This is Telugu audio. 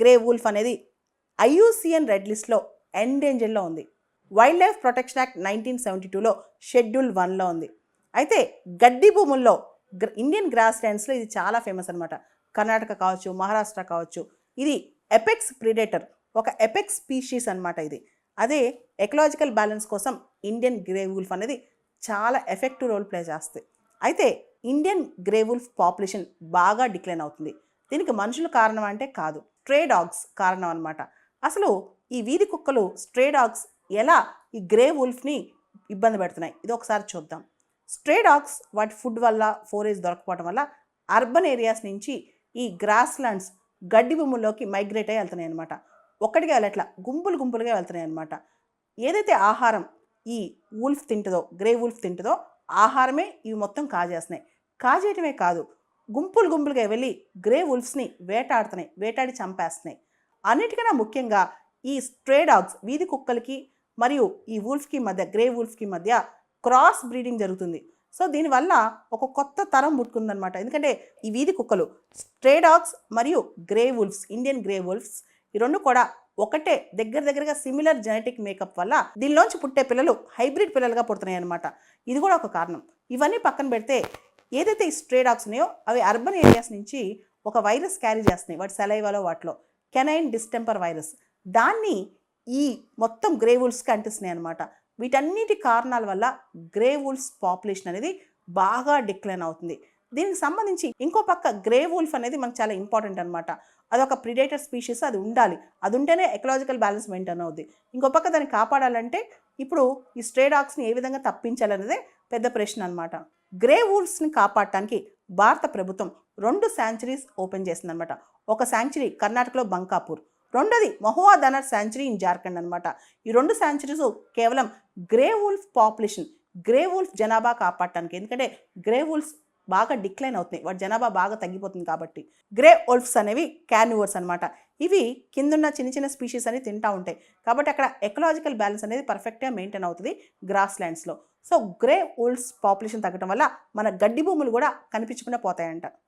గ్రే వూల్ఫ్ అనేది ఐయుసిఎన్ రెడ్ లిస్ట్లో ఎండేంజర్లో ఉంది. వైల్డ్ లైఫ్ ప్రొటెక్షన్ యాక్ట్ 1972లో షెడ్యూల్ 1లో ఉంది. అయితే గడ్డి భూముల్లో ఇండియన్ గ్రాస్ ల్యాండ్స్లో ఇది చాలా ఫేమస్ అనమాట. కర్ణాటక కావచ్చు, మహారాష్ట్ర కావచ్చు. ఇది ఎపెక్స్ ప్రిడేటర్, ఒక ఎపెక్స్ స్పీషీస్ అనమాట ఇది. అదే ఎకలాజికల్ బ్యాలెన్స్ కోసం ఇండియన్ గ్రే వూల్ఫ్ అనేది చాలా ఎఫెక్టివ్ రోల్ ప్లే చేస్తుంది. అయితే ఇండియన్ గ్రే వూల్ఫ్ పాపులేషన్ బాగా డిక్లైన్ అవుతుంది. దీనికి మనుషులు కారణం అంటే కాదు, స్ట్రే డాగ్స్ కారణం అనమాట. అసలు ఈ వీధి కుక్కలు, స్ట్రే డాగ్స్ ఎలా ఈ గ్రే వూల్ఫ్ని ఇబ్బంది పెడుతున్నాయి ఇది ఒకసారి చూద్దాం. స్ట్రే డాగ్స్ వాటి ఫుడ్ వల్ల, ఫోరేజ్ దొరకపోవడం వల్ల అర్బన్ ఏరియాస్ నుంచి ఈ గ్రాస్ ల్యాండ్స్, గడ్డి భూముల్లోకి మైగ్రేట్ అయ్యి వెళ్తున్నాయి అనమాట. ఒక్కటిగా వెళ్ళట్లా, గుంపులు గుంపులుగా వెళ్తున్నాయి అనమాట. ఏదైతే ఆహారం ఈ వూల్ఫ్ తింటుందో, గ్రే వూల్ఫ్ తింటుందో ఆహారమే ఇవి మొత్తం కాజేస్తున్నాయి. కాజేయటమే కాదు, గుంపులు గుంపులుగా వెళ్ళి గ్రే వూల్ఫ్స్ని వేటాడుతున్నాయి, వేటాడి చంపేస్తున్నాయి. అన్నిటికన్నా ముఖ్యంగా ఈ స్ట్రే డాగ్స్, వీధి కుక్కలకి మరియు ఈ వూల్ఫ్కి మధ్య, గ్రే వూల్ఫ్కి మధ్య క్రాస్ బ్రీడింగ్ జరుగుతుంది. సో దీనివల్ల ఒక కొత్త తరం పుట్టుకుందనమాట. ఎందుకంటే ఈ వీధి కుక్కలు, స్ట్రే డాగ్స్ మరియు grey wolves, Indian grey wolves, ఈ రెండు కూడా ఒకటే దగ్గరగా సిమిలర్ జెనెటిక్ మేకప్ వల్ల దీనిలోంచి పుట్టే పిల్లలు హైబ్రిడ్ పిల్లలుగా పుడుతున్నాయి అనమాట. ఇది కూడా ఒక కారణం. ఇవన్నీ పక్కన పెడితే ఏదైతే ఈ స్ట్రే డాగ్స్ ఉన్నాయో అవి అర్బన్ ఏరియాస్ నుంచి ఒక వైరస్ క్యారీ చేస్తున్నాయి, వాటి సలైవాలో వాటిలో, కెనైన్ డిస్టెంపర్ వైరస్. దాన్ని ఈ మొత్తం గ్రే వూల్ఫ్స్కి అంటిస్తున్నాయి అనమాట. వీటన్నిటి కారణాల వల్ల గ్రే వూల్ఫ్స్ పాపులేషన్ అనేది బాగా డిక్లైన్ అవుతుంది. దీనికి సంబంధించి ఇంకో పక్క గ్రే వూల్ఫ్ అనేది మనకు చాలా ఇంపార్టెంట్ అనమాట. అదొక ప్రిడేటర్ స్పీషీస్, అది ఉండాలి, అది ఉంటేనే ఎకలాజికల్ బ్యాలెన్స్ మెయింటైన్ అవుద్ది. ఇంకో పక్క దాన్ని కాపాడాలంటే ఇప్పుడు ఈ స్ట్రే డాగ్స్ని ఏ విధంగా తప్పించాలనేదే పెద్ద ప్రశ్న అనమాట. గ్రే వూల్ఫ్స్ని కాపాడటానికి భారత ప్రభుత్వం 2 శాంచురీస్ ఓపెన్ చేసిందనమాట. ఒక శాంచురీ కర్ణాటకలో బంకాపూర్, రెండోది మహువా దనర్ శాంచురీ ఇన్ జార్ఖండ్ అనమాట. ఈ 2 శాంచురీస్ కేవలం grey wolf population, grey wolf జనాభా కాపాడటానికి. ఎందుకంటే గ్రే వూల్ఫ్స్ బాగా డిక్లైన్ అవుతున్నాయి, వాటి జనాభా బాగా తగ్గిపోతుంది కాబట్టి. గ్రే వూల్ఫ్స్ అనేవి క్యార్నివర్స్ అనమాట. ఇవి కిందున్న చిన్న చిన్న స్పీషీస్ అని తింటూ ఉంటాయి కాబట్టి అక్కడ ఎకలాజికల్ బ్యాలెన్స్ అనేది పర్ఫెక్ట్గా మెయింటైన్ అవుతుంది gross ల్యాండ్స్లో. So grey wolves population తగ్గడం వల్ల మన గడ్డి భూములు కూడా కనిపించకుండా పోతాయంట.